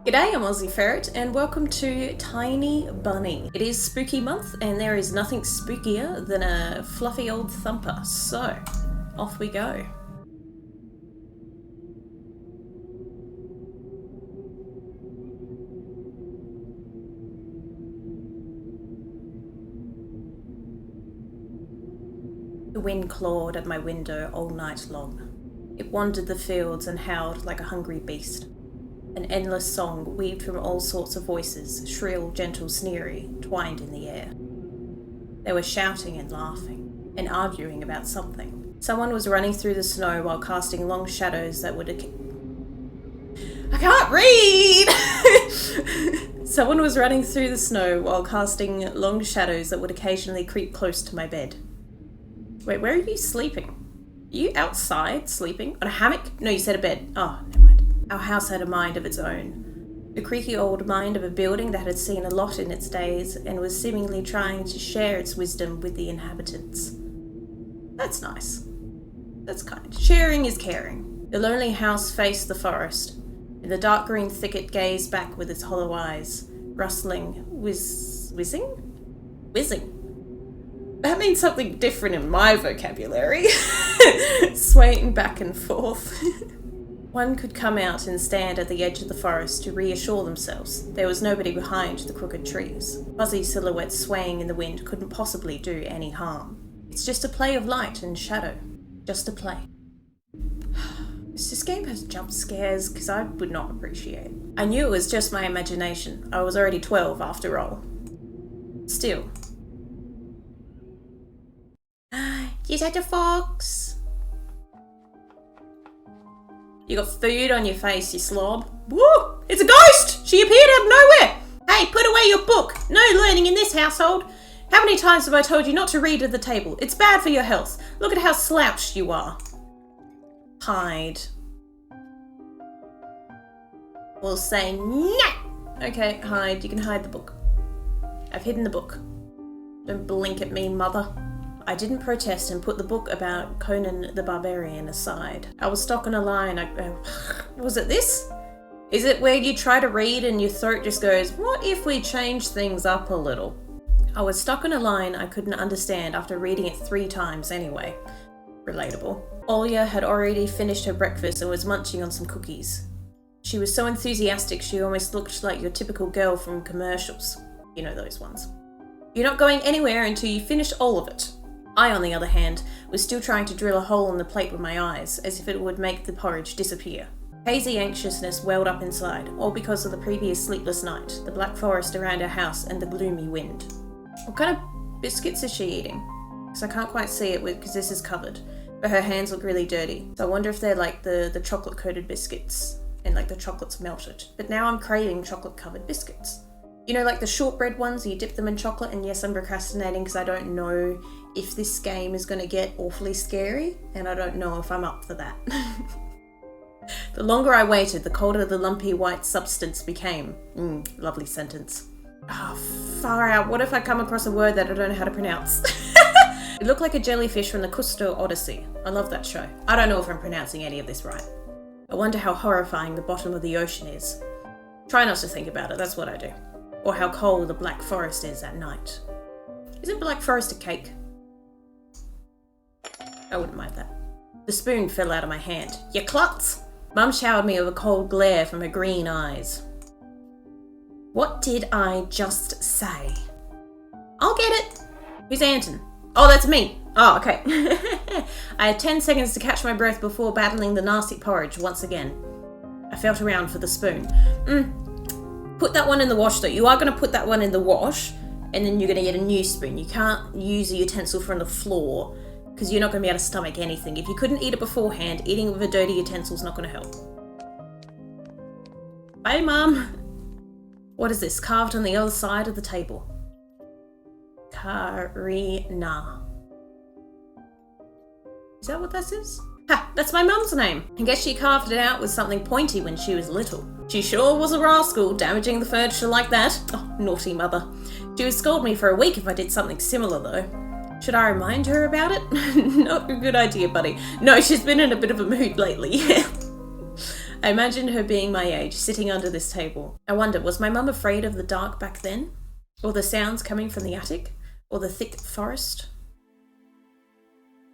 G'day, I'm Aussie Ferret, and welcome to Tiny Bunny. It is spooky month, and there is nothing spookier than a fluffy old thumper, so off we go. The wind clawed at my window all night long. It wandered the fields and howled like a hungry beast. An endless song weaved from all sorts of voices, shrill, gentle, sneery, twined in the air. They were shouting and laughing, and arguing about something. Someone was running through the snow while casting long shadows that would... I can't read! Someone was running through the snow while casting long shadows that would occasionally creep close to my bed. Wait, where are you sleeping? Are you outside sleeping? On a hammock? No, you said a bed. Oh, never mind. Our house had a mind of its own. The creaky old mind of a building that had seen a lot in its days and was seemingly trying to share its wisdom with the inhabitants. That's nice. That's kind. Sharing is caring. The lonely house faced the forest, and the dark green thicket gazed back with its hollow eyes, rustling, whizzing? That means something different in my vocabulary. Swaying back and forth. One could come out and stand at the edge of the forest to reassure themselves there was nobody behind the crooked trees. Fuzzy silhouettes swaying in the wind couldn't possibly do any harm. It's just a play of light and shadow. Just a play. This game has jump scares, because I would not appreciate. I knew it was just my imagination. I was already 12 after all. Still. Is that a fox? You got food on your face, you slob. Woo! It's a ghost! She appeared out of nowhere! Hey, put away your book! No learning in this household! How many times have I told you not to read at the table? It's bad for your health. Look at how slouched you are. Hide. We'll say no! Okay, hide. You can hide the book. I've hidden the book. Don't blink at me, mother. I didn't protest and put the book about Conan the Barbarian aside. I was stuck on a line. Was it this? Is it where you try to read and your throat just goes, what if we change things up a little? I was stuck on a line I couldn't understand after reading it 3 times anyway. Relatable. Olya had already finished her breakfast and was munching on some cookies. She was so enthusiastic she almost looked like your typical girl from commercials. You know those ones. You're not going anywhere until you finish all of it. I, on the other hand, was still trying to drill a hole in the plate with my eyes, as if it would make the porridge disappear. Hazy anxiousness welled up inside, all because of the previous sleepless night, the black forest around our house, and the gloomy wind. What kind of biscuits is she eating? Because I can't quite see it because this is covered, but her hands look really dirty. So I wonder if they're like the chocolate-coated biscuits, and like the chocolate's melted. But now I'm craving chocolate-covered biscuits. You know, like the shortbread ones, you dip them in chocolate, and yes, I'm procrastinating because I don't know if this game is going to get awfully scary, and I don't know if I'm up for that. The longer I waited, the colder the lumpy white substance became. Lovely sentence. Oh, far out. What if I come across a word that I don't know how to pronounce? It looked like a jellyfish from the Cousteau Odyssey. I love that show. I don't know if I'm pronouncing any of this right. I wonder how horrifying the bottom of the ocean is. Try not to think about it, that's what I do. Or how cold the Black Forest is at night. Isn't Black Forest a cake? I wouldn't mind that. The spoon fell out of my hand. You klutz! Mum showered me with a cold glare from her green eyes. What did I just say? I'll get it. Who's Anton? Oh, that's me. Oh, okay. I had 10 seconds to catch my breath before battling the nasty porridge once again. I felt around for the spoon. Put that one in the wash though. You are going to put that one in the wash, and then you're going to get a new spoon. You can't use a utensil from the floor, because you're not going to be able to stomach anything. If you couldn't eat it beforehand, eating it with a dirty utensil is not going to help. Bye, Mum. What is this? Carved on the other side of the table. Karina. Is that what that is? Ha! That's my mum's name. I guess she carved it out with something pointy when she was little. She sure was a rascal, damaging the furniture like that. Oh, naughty mother. She would scold me for a week if I did something similar, though. Should I remind her about it? Not a good idea, buddy. No, she's been in a bit of a mood lately. I imagine her being my age, sitting under this table. I wonder, was my mum afraid of the dark back then? Or the sounds coming from the attic? Or the thick forest?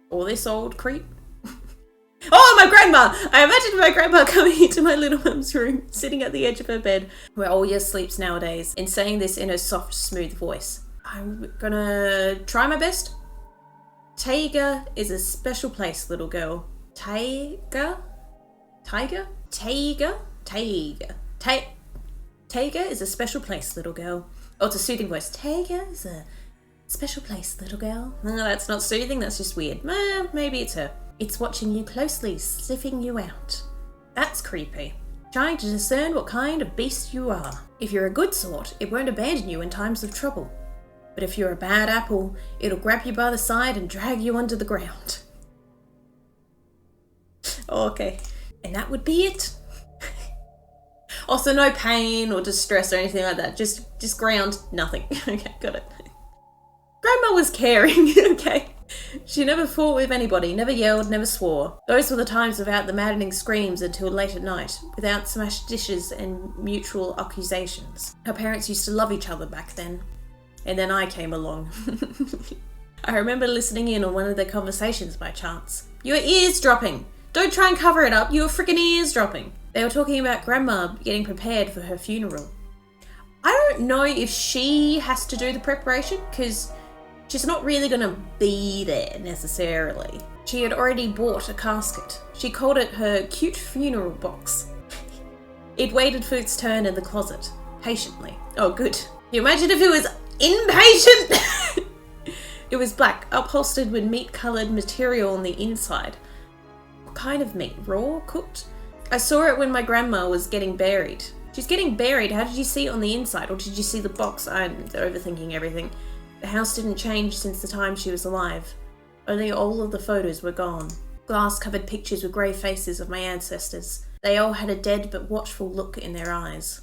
Or this old creep? Oh, my grandma! I imagine my grandma coming into my little mum's room, sitting at the edge of her bed, where Olya sleeps nowadays, and saying this in her soft, smooth voice. I'm gonna try my best. Taiga is a special place, little girl. Taiga? Taiga? Taiga? Taiga. Taiga is a special place, little girl. Oh, it's a soothing voice. Taiga is a special place, little girl. No, that's not soothing, that's just weird. Maybe it's her. It's watching you closely, sniffing you out. That's creepy. Trying to discern what kind of beast you are. If you're a good sort, it won't abandon you in times of trouble. But if you're a bad apple, it'll grab you by the side and drag you under the ground. Okay. And that would be it. Also, no pain or distress or anything like that. Just ground, nothing. Okay, got it. Grandma was caring, okay. She never fought with anybody, never yelled, never swore. Those were the times without the maddening screams until late at night, without smashed dishes and mutual accusations. Her parents used to love each other back then. And then I came along. I remember listening in on one of their conversations by chance. You were eavesdropping! Don't try and cover it up, you were freaking eavesdropping! They were talking about Grandma getting prepared for her funeral. I don't know if she has to do the preparation, because she's not really going to be there necessarily. She had already bought a casket. She called it her cute funeral box. It waited for its turn in the closet, patiently. Oh, good. Can you imagine if it was impatient? It was black, upholstered with meat-coloured material on the inside. What kind of meat? Raw? Cooked? I saw it when my grandma was getting buried. She's getting buried. How did you see it on the inside? Or did you see the box? I'm overthinking everything. The house didn't change since the time she was alive. Only all of the photos were gone. Glass-covered pictures with grey faces of my ancestors. They all had a dead but watchful look in their eyes.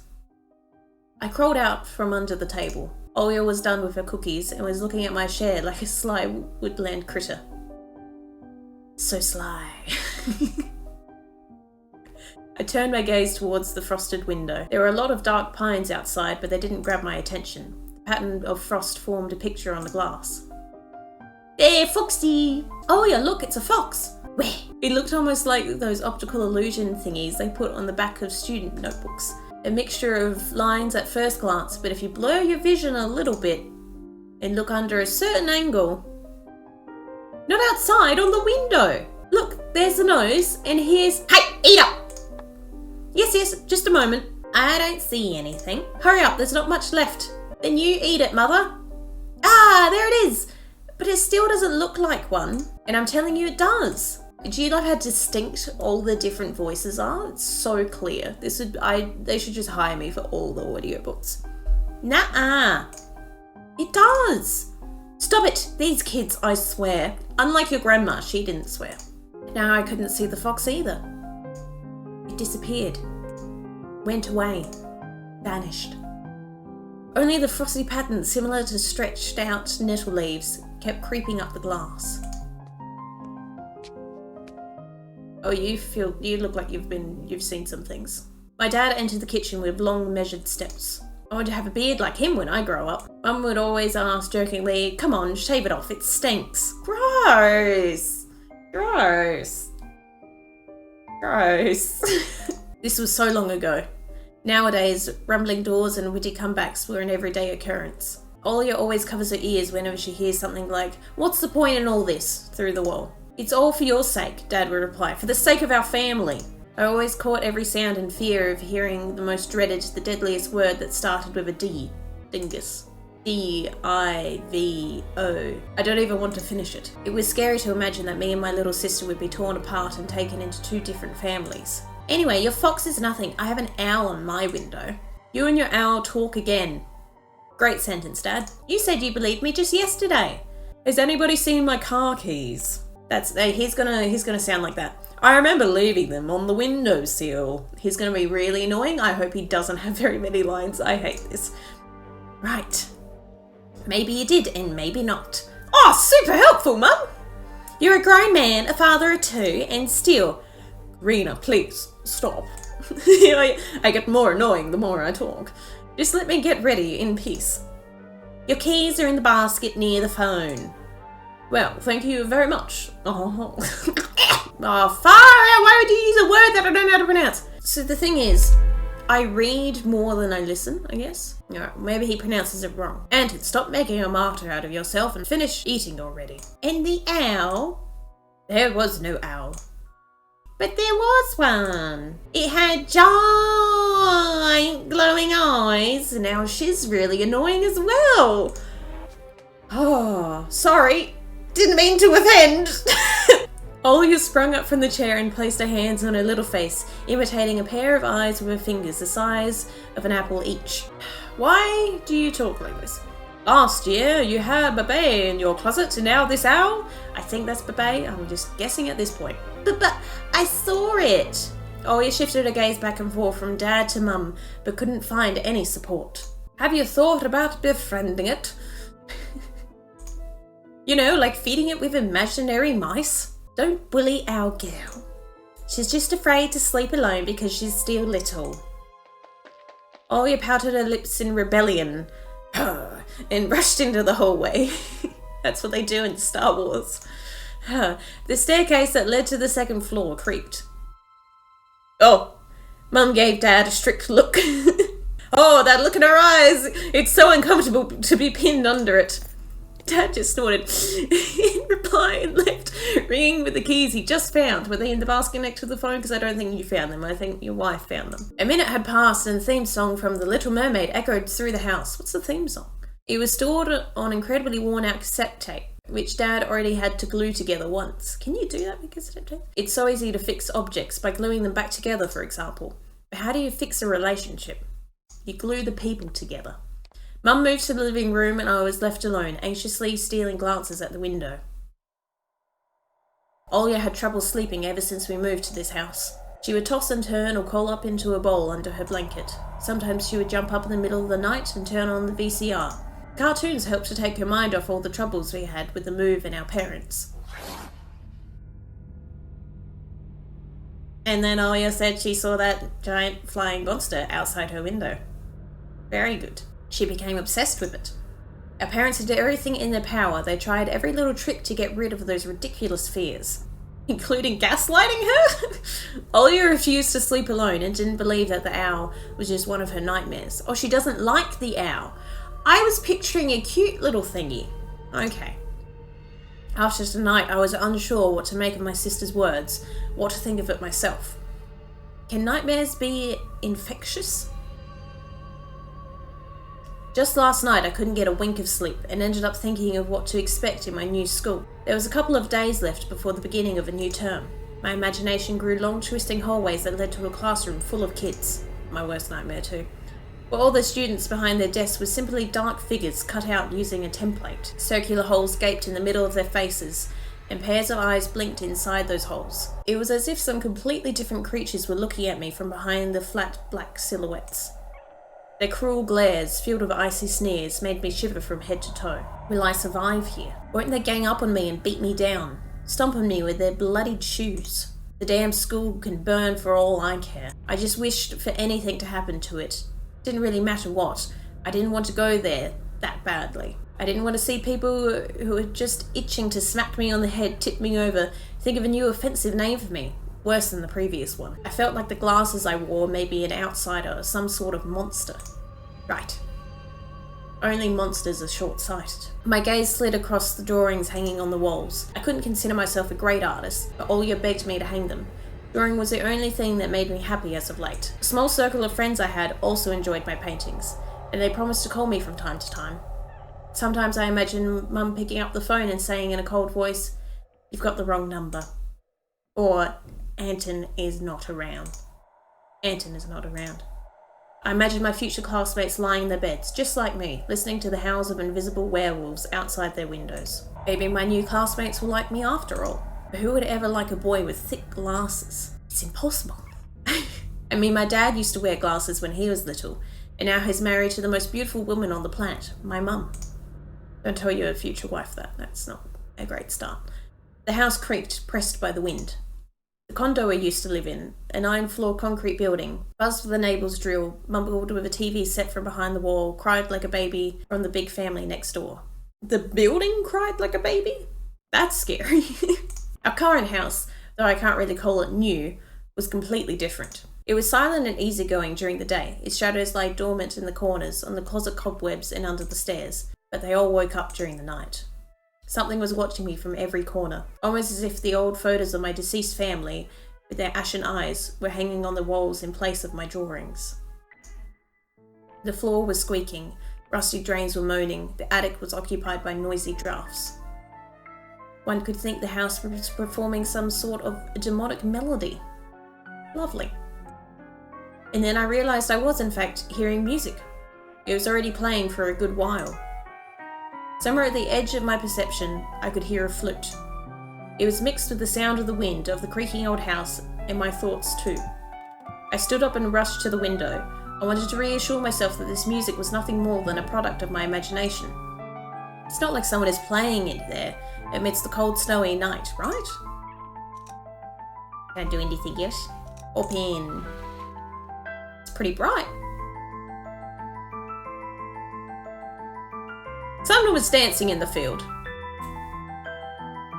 I crawled out from under the table. Olya was done with her cookies and was looking at my share like a sly woodland critter. So sly. I turned my gaze towards the frosted window. There were a lot of dark pines outside, but they didn't grab my attention. The pattern of frost formed a picture on the glass. There, Foxy! Oh yeah, look, it's a fox! Where? It looked almost like those optical illusion thingies they put on the back of student notebooks. A mixture of lines at first glance, but if you blur your vision a little bit and look under a certain angle... Not outside, on the window! Look, there's the nose, and here's... Hey, eat up! Yes, just a moment. I don't see anything. Hurry up, there's not much left. Then you eat it, Mother. Ah, there it is. But it still doesn't look like one. And I'm telling you, it does. Do you love how distinct all the different voices are? It's so clear. They should just hire me for all the audiobooks. Nuh-uh. It does. Stop it. These kids, I swear. Unlike your grandma, she didn't swear. Now I couldn't see the fox either. It disappeared. Went away. Vanished. Only the frosty pattern, similar to stretched out nettle leaves, kept creeping up the glass. Oh, you look like you've seen some things. My dad entered the kitchen with long measured steps. I want to have a beard like him when I grow up. Mum would always ask jokingly, come on, shave it off, it stinks. Gross. Gross. Gross. This was so long ago. Nowadays, rumbling doors and witty comebacks were an everyday occurrence. Olya always covers her ears whenever she hears something like, what's the point in all this, through the wall. It's all for your sake, Dad would reply, for the sake of our family. I always caught every sound in fear of hearing the most dreaded, the deadliest word that started with a D. Dingus. D-I-V-O. I don't even want to finish it. It was scary to imagine that me and my little sister would be torn apart and taken into two different families. Anyway, your fox is nothing. I have an owl on my window. You and your owl talk again. Great sentence, Dad. You said you believed me just yesterday. Has anybody seen my car keys? He's gonna sound like that. I remember leaving them on the windowsill. He's gonna be really annoying. I hope he doesn't have very many lines. I hate this. Right. Maybe you did, and maybe not. Oh, super helpful, Mum! You're a grown man, a father of two, and still... Rena, please, stop. I get more annoying the more I talk. Just let me get ready in peace. Your keys are in the basket near the phone. Well, thank you very much. Oh, why would you use a word that I don't know how to pronounce? So the thing is, I read more than I listen, I guess. Maybe he pronounces it wrong. Anton, stop making a martyr out of yourself and finish eating already. And the owl? There was no owl. But there was one. It had giant glowing eyes, and now she's really annoying as well. Oh, sorry. Didn't mean to offend. Olga sprung up from the chair and placed her hands on her little face, imitating a pair of eyes with her fingers the size of an apple each. Why do you talk like this? Last year you had Bebe in your closet, and now this owl? I think that's Bebe. I'm just guessing at this point. But I saw it. Olga shifted her gaze back and forth from Dad to Mum, but couldn't find any support. Have you thought about befriending it? You know, like feeding it with imaginary mice? Don't bully our girl. She's just afraid to sleep alone because she's still little. Olga pouted her lips in rebellion and rushed into the hallway. That's what they do in Star Wars. The staircase that led to the second floor creaked. Oh, Mum gave Dad a strict look. Oh, that look in her eyes! It's so uncomfortable to be pinned under it. Dad just snorted in reply and left, ringing with the keys he just found. Were they in the basket next to the phone? Because I don't think you found them. I think your wife found them. A minute had passed and the theme song from The Little Mermaid echoed through the house. What's the theme song? It was stored on incredibly worn-out cassette tape, which Dad already had to glue together once. Can you do that with cassette tape? It's so easy to fix objects by gluing them back together, for example. But how do you fix a relationship? You glue the people together. Mum moved to the living room and I was left alone, anxiously stealing glances at the window. Olga had trouble sleeping ever since we moved to this house. She would toss and turn or curl up into a ball under her blanket. Sometimes she would jump up in the middle of the night and turn on the VCR. Cartoons helped to take her mind off all the troubles we had with the move and our parents. And then Olga said she saw that giant flying monster outside her window. Very good. She became obsessed with it. Our parents did everything in their power. They tried every little trick to get rid of those ridiculous fears, including gaslighting her. Olga refused to sleep alone and didn't believe that the owl was just one of her nightmares. Or she doesn't like the owl. I was picturing a cute little thingy. Okay. After tonight, I was unsure what to make of my sister's words, what to think of it myself. Can nightmares be infectious? Just last night I couldn't get a wink of sleep and ended up thinking of what to expect in my new school. There was a couple of days left before the beginning of a new term. My imagination grew long twisting hallways that led to a classroom full of kids. My worst nightmare too. Where all the students behind their desks were simply dark figures cut out using a template. Circular holes gaped in the middle of their faces, and pairs of eyes blinked inside those holes. It was as if some completely different creatures were looking at me from behind the flat black silhouettes. Their cruel glares, filled with icy sneers, made me shiver from head to toe. Will I survive here? Won't they gang up on me and beat me down? Stomp on me with their bloodied shoes? The damn school can burn for all I care. I just wished for anything to happen to it. Didn't really matter what. I didn't want to go there that badly. I didn't want to see people who were just itching to smack me on the head, tip me over, think of a new offensive name for me. Worse than the previous one. I felt like the glasses I wore may be an outsider or some sort of monster. Right. Only monsters are short-sighted. My gaze slid across the drawings hanging on the walls. I couldn't consider myself a great artist, but Olga begged me to hang them. Drawing was the only thing that made me happy as of late. A small circle of friends I had also enjoyed my paintings, and they promised to call me from time to time. Sometimes I imagine Mum picking up the phone and saying in a cold voice, "You've got the wrong number." Or, "Anton is not around." Anton is not around. I imagine my future classmates lying in their beds, just like me, listening to the howls of invisible werewolves outside their windows. Maybe my new classmates will like me after all. But who would ever like a boy with thick glasses? It's impossible. I mean, my dad used to wear glasses when he was little, and now he's married to the most beautiful woman on the planet, my mum. Don't tell your future wife that. That's not a great start. The house creaked, pressed by the wind. The condo I used to live in, a 9-floor concrete building, buzzed with a neighbour's drill, mumbled with a TV set from behind the wall, cried like a baby from the big family next door. The building cried like a baby? That's scary. Our current house, though I can't really call it new, was completely different. It was silent and easygoing during the day. Its shadows lay dormant in the corners, on the closet cobwebs and under the stairs, but they all woke up during the night. Something was watching me from every corner, almost as if the old photos of my deceased family, with their ashen eyes, were hanging on the walls in place of my drawings. The floor was squeaking, rusty drains were moaning, the attic was occupied by noisy drafts. One could think the house was performing some sort of demonic melody. Lovely. And then I realised I was in fact hearing music. It was already playing for a good while. Somewhere at the edge of my perception, I could hear a flute. It was mixed with the sound of the wind, of the creaking old house, and my thoughts too. I stood up and rushed to the window. I wanted to reassure myself that this music was nothing more than a product of my imagination. It's not like someone is playing it there amidst the cold, snowy night, right? Can't do anything yet. Open. It's pretty bright. Someone was dancing in the field.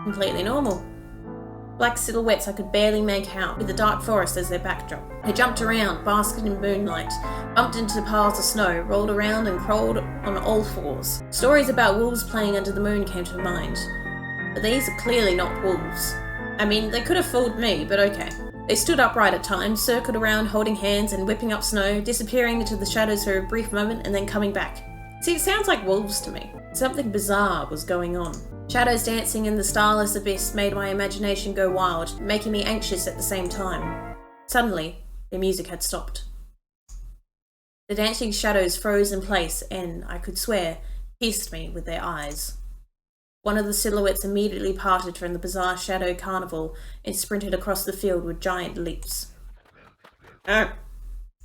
Completely normal. Black silhouettes I could barely make out, with the dark forest as their backdrop. They jumped around, basked in moonlight, bumped into piles of snow, rolled around and crawled on all fours. Stories about wolves playing under the moon came to mind, but these are clearly not wolves. I mean, they could have fooled me, but okay. They stood upright at times, circled around holding hands and whipping up snow, disappearing into the shadows for a brief moment and then coming back. See, it sounds like wolves to me. Something bizarre was going on. Shadows dancing in the starless abyss made my imagination go wild, making me anxious at the same time. Suddenly, the music had stopped. The dancing shadows froze in place and, I could swear, pierced me with their eyes. One of the silhouettes immediately parted from the bizarre shadow carnival and sprinted across the field with giant leaps.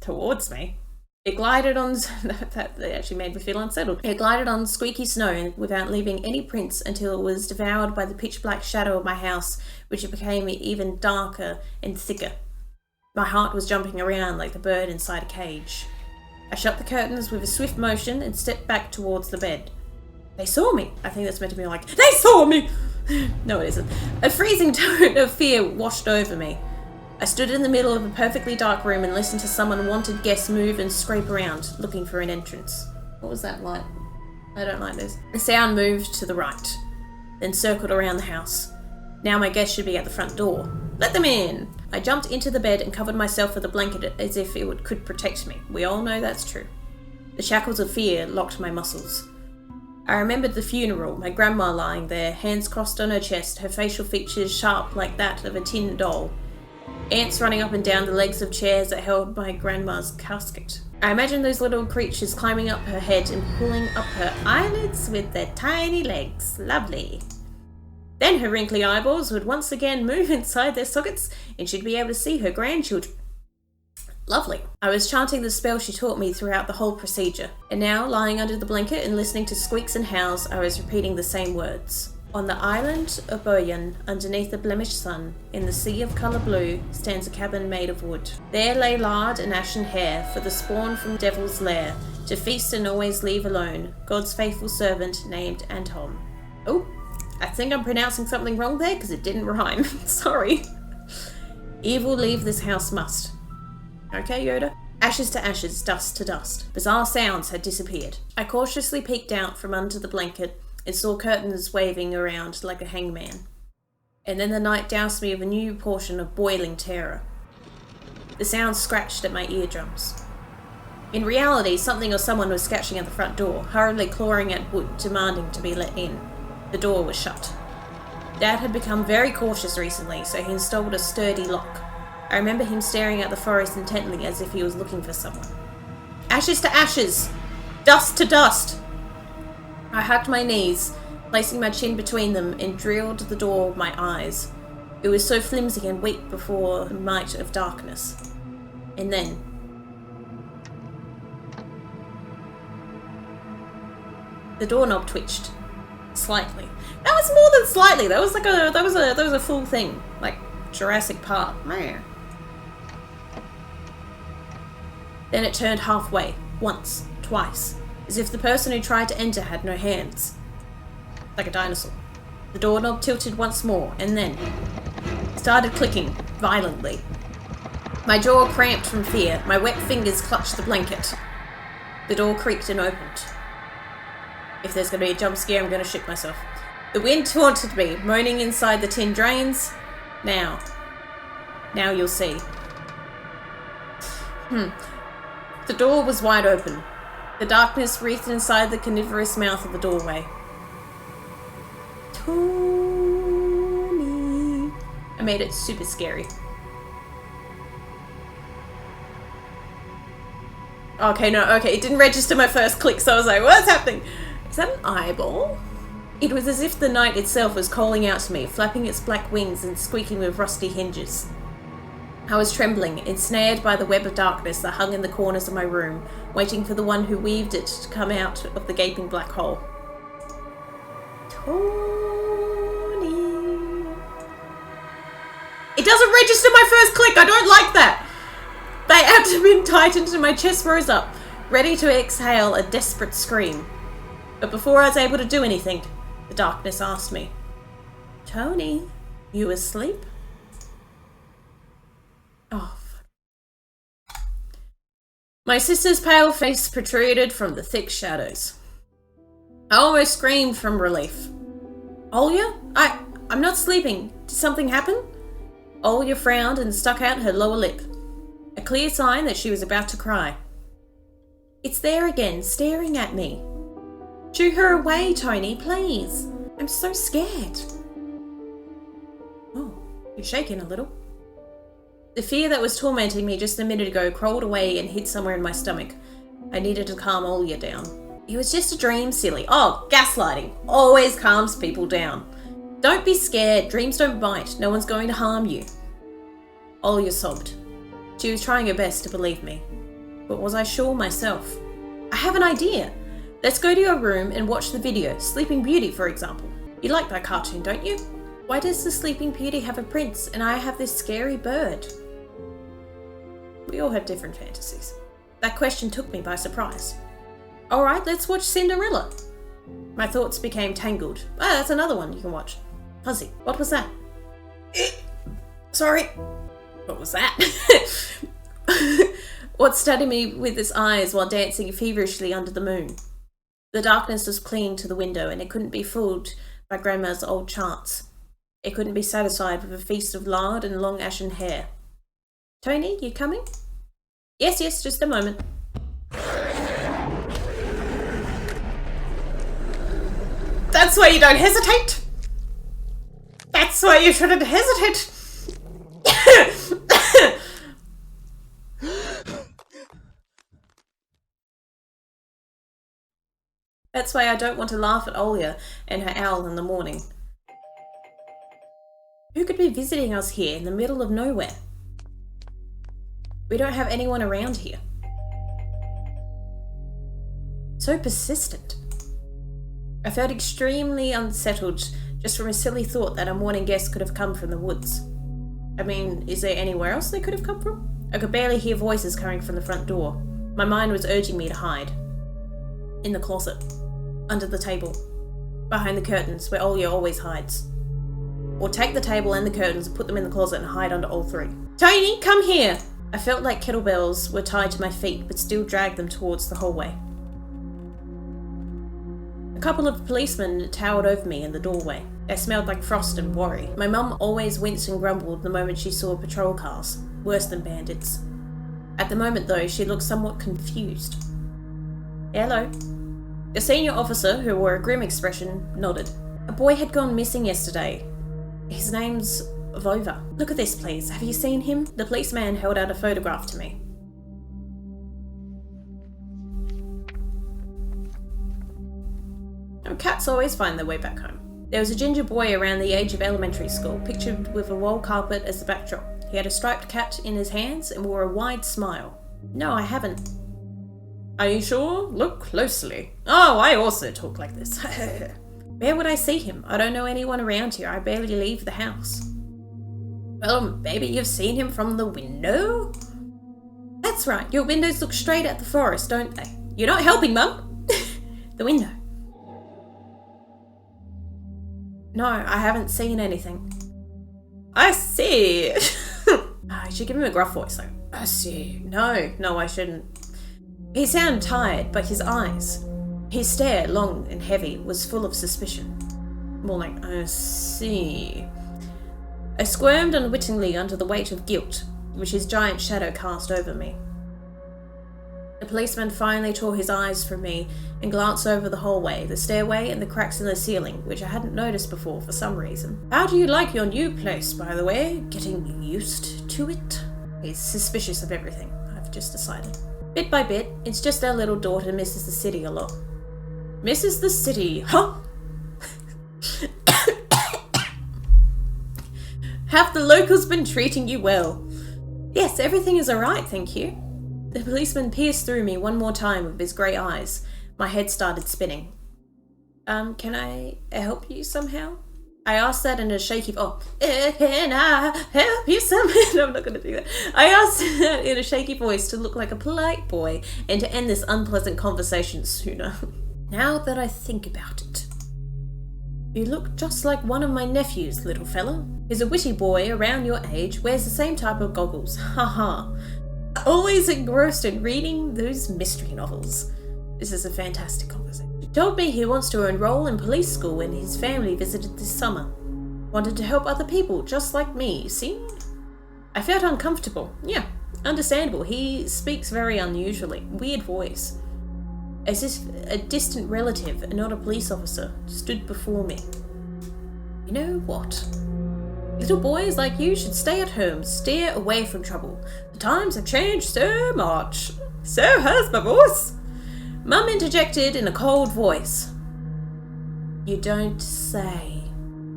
Towards me. It glided on... that actually made me feel unsettled. It glided on squeaky snow without leaving any prints until it was devoured by the pitch-black shadow of my house, which became even darker and thicker. My heart was jumping around like the bird inside a cage. I shut the curtains with a swift motion and stepped back towards the bed. They saw me! I think that's meant to be like, they saw me! No, it isn't. A freezing tone of fear washed over me. I stood in the middle of a perfectly dark room and listened to some unwanted guests move and scrape around, looking for an entrance. What was that like? I don't like this. The sound moved to the right, then circled around the house. Now my guests should be at the front door. Let them in! I jumped into the bed and covered myself with a blanket as if it could protect me. We all know that's true. The shackles of fear locked my muscles. I remembered the funeral, my grandma lying there, hands crossed on her chest, her facial features sharp like that of a tin doll. Ants running up and down the legs of chairs that held my grandma's casket. I imagined those little creatures climbing up her head and pulling up her eyelids with their tiny legs. Lovely. Then her wrinkly eyeballs would once again move inside their sockets and she'd be able to see her grandchildren. Lovely. I was chanting the spell she taught me throughout the whole procedure, and now, lying under the blanket and listening to squeaks and howls, I was repeating the same words. On the island of Boyan, underneath the blemished sun, in the sea of colour blue, stands a cabin made of wood. There lay lard and ashen hair for the spawn from devil's lair, to feast and always leave alone, God's faithful servant named Anton. Oh, I think I'm pronouncing something wrong there because it didn't rhyme. Sorry. Evil leave this house must. Okay, Yoda? Ashes to ashes, dust to dust. Bizarre sounds had disappeared. I cautiously peeked out from under the blanket and saw curtains waving around like a hangman. And then the night doused me with a new portion of boiling terror. The sound scratched at my eardrums. In reality, something or someone was scratching at the front door, hurriedly clawing at wood, demanding to be let in. The door was shut. Dad had become very cautious recently, so he installed a sturdy lock. I remember him staring at the forest intently as if he was looking for someone. Ashes to ashes! Dust to dust! I hugged my knees, placing my chin between them, and drilled the door with my eyes. It was so flimsy and weak before the might of darkness. And then... the doorknob twitched. Slightly. That was more than slightly. That was like that was a full thing. Like, Jurassic Park. Then it turned halfway, once, twice, as if the person who tried to enter had no hands. Like a dinosaur. The doorknob tilted once more, and then started clicking violently. My jaw cramped from fear. My wet fingers clutched the blanket. The door creaked and opened. If there's going to be a jump scare, I'm going to shit myself. The wind taunted me, moaning inside the tin drains. Now you'll see. The door was wide open. The darkness wreathed inside the carnivorous mouth of the doorway. Tony. I made it super scary. Okay, it didn't register my first click, so I was like, what's happening? Is that an eyeball? It was as if the night itself was calling out to me, flapping its black wings and squeaking with rusty hinges. I was trembling, ensnared by the web of darkness that hung in the corners of my room, waiting for the one who weaved it to come out of the gaping black hole. Tony. It doesn't register my first click, I don't like that! My abdomen tightened and my chest rose up, ready to exhale a desperate scream. But before I was able to do anything, the darkness asked me, Tony, you asleep? Oh. My sister's pale face protruded from the thick shadows. I almost screamed from relief. Olya? I'm not sleeping. Did something happen? Olya frowned and stuck out her lower lip. A clear sign that she was about to cry. It's there again, staring at me. Shoo her away, Tony, please. I'm so scared. Oh, you're shaking a little. The fear that was tormenting me just a minute ago crawled away and hid somewhere in my stomach. I needed to calm Olya down. It was just a dream, silly. Oh, gaslighting. Always calms people down. Don't be scared. Dreams don't bite. No one's going to harm you. Olya sobbed. She was trying her best to believe me. But was I sure myself? I have an idea. Let's go to your room and watch the video. Sleeping Beauty, for example. You like that cartoon, don't you? Why does the Sleeping Beauty have a prince and I have this scary bird? We all have different fantasies. That question took me by surprise. Alright, let's watch Cinderella. My thoughts became tangled. Ah, that's another one you can watch. Fuzzy, what was that? Sorry. What was that? What studied me with its eyes while dancing feverishly under the moon? The darkness was clinging to the window and it couldn't be fooled by Grandma's old chants. It couldn't be satisfied with a feast of lard and long ashen hair. Tony, you coming? Yes, just a moment. That's why you don't hesitate. That's why you shouldn't hesitate. That's why I don't want to laugh at Olya and her owl in the morning. Who could be visiting us here in the middle of nowhere? We don't have anyone around here. So persistent. I felt extremely unsettled just from a silly thought that a morning guest could have come from the woods. I mean, is there anywhere else they could have come from? I could barely hear voices coming from the front door. My mind was urging me to hide. In the closet. Under the table. Behind the curtains, where Olya always hides. Or take the table and the curtains and put them in the closet and hide under all three. Tiny, come here! I felt like kettlebells were tied to my feet, but still dragged them towards the hallway. A couple of policemen towered over me in the doorway. They smelled like frost and worry. My mum always winced and grumbled the moment she saw patrol cars, worse than bandits. At the moment, though, she looked somewhat confused. Hello. The senior officer, who wore a grim expression, nodded. A boy had gone missing yesterday. His name's Vova. Look at this, please. Have you seen him? The policeman held out a photograph to me. Cats always find their way back home. There was a ginger boy around the age of elementary school, pictured with a wall carpet as the backdrop. He had a striped cat in his hands and wore a wide smile. No, I haven't. Are you sure? Look closely. Oh, I also talk like this. Where would I see him? I don't know anyone around here. I barely leave the house. Well, maybe you've seen him from the window? That's right, your windows look straight at the forest, don't they? You're not helping, Mum! The window. No, I haven't seen anything. I see! I should give him a gruff voice, though. I see. No, I shouldn't. He sounded tired, but his eyes, his stare, long and heavy, was full of suspicion. More like, I see. I squirmed unwittingly under the weight of guilt, which his giant shadow cast over me. The policeman finally tore his eyes from me and glanced over the hallway, the stairway, and the cracks in the ceiling, which I hadn't noticed before for some reason. How do you like your new place, by the way? Getting used to it? He's suspicious of everything, I've just decided. Bit by bit, it's just our little daughter misses the city a lot. Misses the city, huh? Have the locals been treating you well? Yes, everything is alright, thank you. The policeman pierced through me one more time with his grey eyes. My head started spinning. Can I help you somehow? I asked that in a shaky... can I help you somehow? No, I'm not going to do that. I asked that in a shaky voice to look like a polite boy and to end this unpleasant conversation sooner. Now that I think about it. You look just like one of my nephews, little fella. He's a witty boy around your age, wears the same type of goggles. Haha. Always engrossed in reading those mystery novels. This is a fantastic conversation. He told me he wants to enroll in police school when his family visited this summer. Wanted to help other people, just like me, see? I felt uncomfortable. Yeah, understandable. He speaks very unusually. Weird voice. As if a distant relative, and not a police officer, stood before me. You know what? Little boys like you should stay at home, steer away from trouble. The times have changed so much. So has my voice. Mum interjected in a cold voice. You don't say.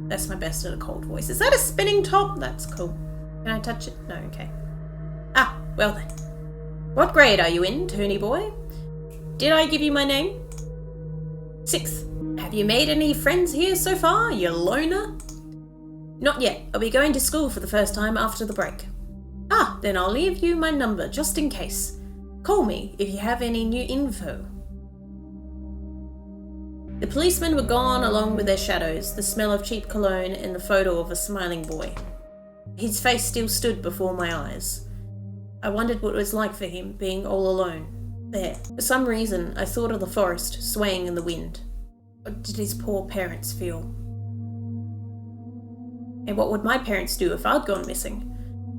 That's my best at a cold voice. Is that a spinning top? That's cool. Can I touch it? No, okay. Ah, well then. What grade are you in, Tony boy? Did I give you my name? 6th. Have you made any friends here so far, you loner? Not yet. I'll be going to school for the first time after the break. Ah, then I'll leave you my number just in case. Call me if you have any new info. The policemen were gone along with their shadows, the smell of cheap cologne and the photo of a smiling boy. His face still stood before my eyes. I wondered what it was like for him being all alone. There. For some reason, I thought of the forest swaying in the wind. What did his poor parents feel? And what would my parents do if I'd gone missing?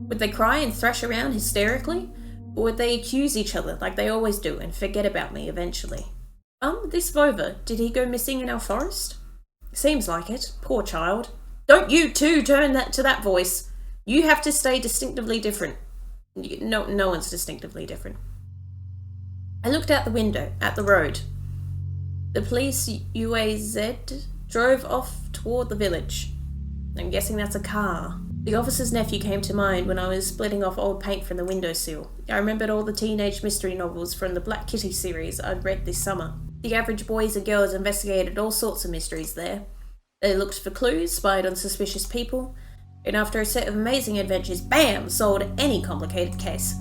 Would they cry and thrash around hysterically? Or would they accuse each other like they always do and forget about me eventually? This Vova, did he go missing in our forest? Seems like it. Poor child. Don't you too turn that to that voice. You have to stay distinctively different. No one's distinctively different. I looked out the window, at the road. The police UAZ drove off toward the village. I'm guessing that's a car. The officer's nephew came to mind when I was splitting off old paint from the windowsill. I remembered all the teenage mystery novels from the Black Kitty series I'd read this summer. The average boys and girls investigated all sorts of mysteries there. They looked for clues, spied on suspicious people, and after a set of amazing adventures, bam, solved any complicated case.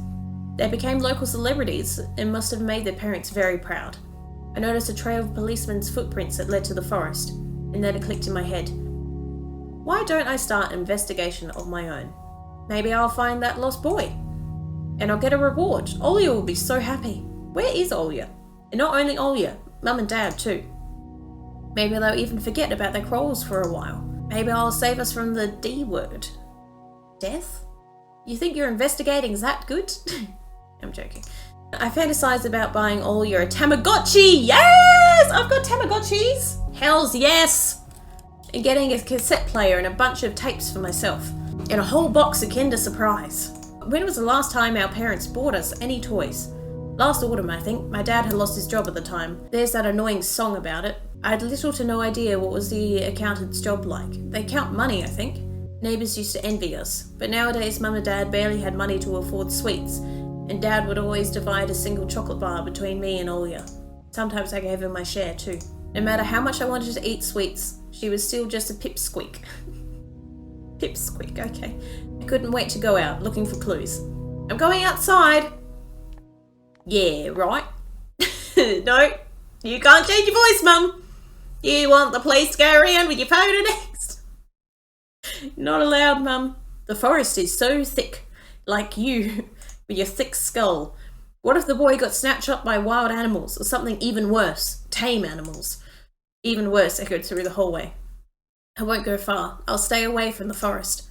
They became local celebrities and must have made their parents very proud. I noticed a trail of policemen's footprints that led to the forest, and then it clicked in my head. Why don't I start an investigation of my own? Maybe I'll find that lost boy. And I'll get a reward. Olya will be so happy. Where is Olya? And not only Olya, Mum and Dad too. Maybe they'll even forget about their quarrels for a while. Maybe I'll save us from the D word. Death? You think your investigating's that good? I'm joking. I fantasized about buying Olya a Tamagotchi. Yes! I've got Tamagotchis. Hells yes! And getting a cassette player and a bunch of tapes for myself. And a whole box of Kinder Surprise. When was the last time our parents bought us any toys? Last autumn, I think. My dad had lost his job at the time. There's that annoying song about it. I had little to no idea what was the accountant's job like. They count money, I think. Neighbours used to envy us. But nowadays, Mum and Dad barely had money to afford sweets. And Dad would always divide a single chocolate bar between me and Olya. Sometimes I gave her my share too. No matter how much I wanted to eat sweets, she was still just a pipsqueak. Pipsqueak, okay. I couldn't wait to go out, looking for clues. I'm going outside. Yeah, right. No, you can't change your voice, Mum. You want the police to go around with your photo next? Not allowed, Mum. The forest is so thick, like you, with your thick skull. What if the boy got snatched up by wild animals, or something even worse, tame animals? Even worse echoed through the hallway. I won't go far. I'll stay away from the forest.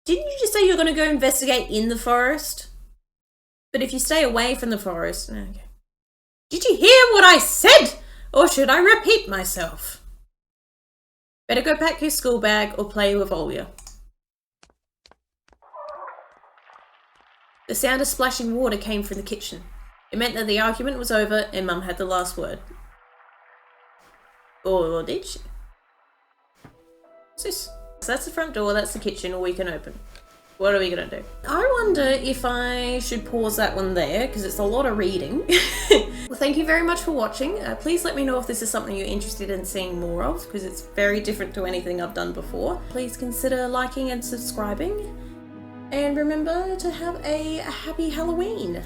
Didn't you just say you're going to go investigate in the forest? But if you stay away from the forest... Okay. Did you hear what I said? Or should I repeat myself? Better go pack your school bag or play with Olya. The sound of splashing water came from the kitchen. It meant that the argument was over and Mum had the last word. Or did she? What's this? So that's the front door, that's the kitchen, or we can open. What are we gonna do? I wonder if I should pause that one there, because it's a lot of reading. Well, thank you very much for watching. Please let me know if this is something you're interested in seeing more of, because it's very different to anything I've done before. Please consider liking and subscribing. And remember to have a happy Halloween.